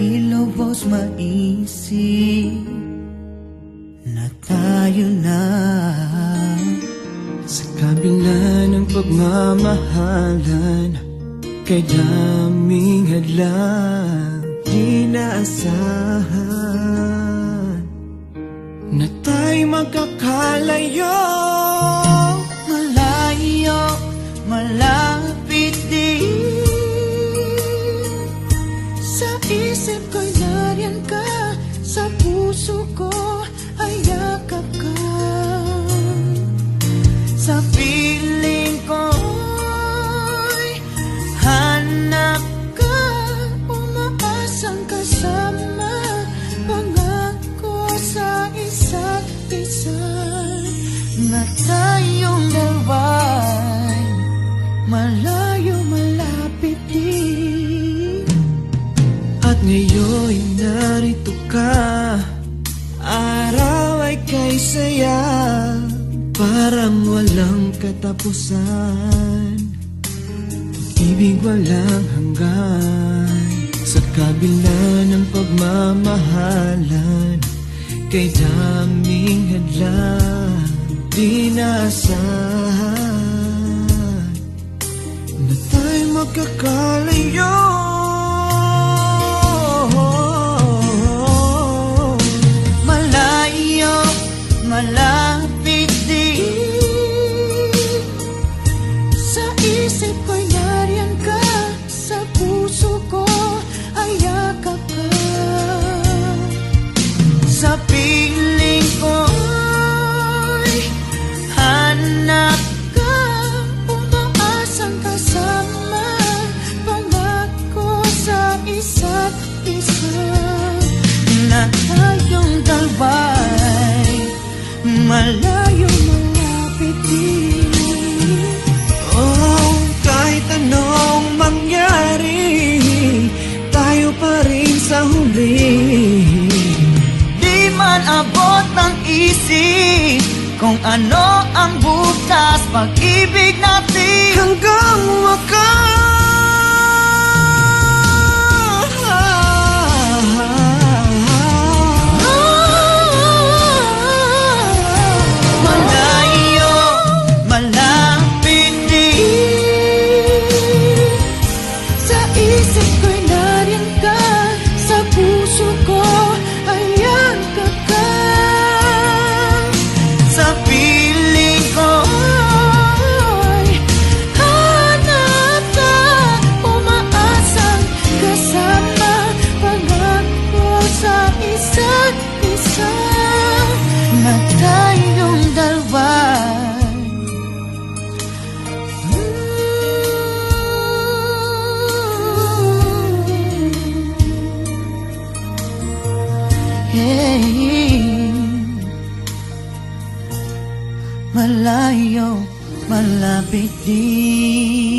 Ilubos maisip na tayo na sa kabila ng pagmamahalan, kay daming hadlang di naasahan na tayo magkakalayo. Malayo, malapit din. Sa isip ko'y nariyan ka, sa puso ko ay yakap ka. Sa piling ko'y hanap ka, umaasang kasama, pangako sa isa't isa na tayong dalawa'y malayo, malapit din. At ngayon'y narito ka, araw ay kay saya, parang walang katapusan, ibig walang hanggan. Sa kabila ng pagmamahalan, kay daming hadlang di naasahan na tayo magkakalayo. Malayo, malapit din. Sa isip ko'y nariyan ka, sa puso ko ay yakap ka. Sa piling ko'y hanap ka, umaasang kasama, pangako sa isa't isa na tayong dalawa'y malayo, malapit din. Oh, kahit anong mangyari, tayo pa rin sa huli. Di man abot ng isip kung ano ang bukas, pag-ibig natin Hanggang malayo, malapit din. Sa isip ko'y nariyan ka, sa puso ko ay yakap ka. Sa piling ko'y hanap ka, umaasang kasama, pangako sa isa't isa na tayong dalawa. Malayo, malapit din.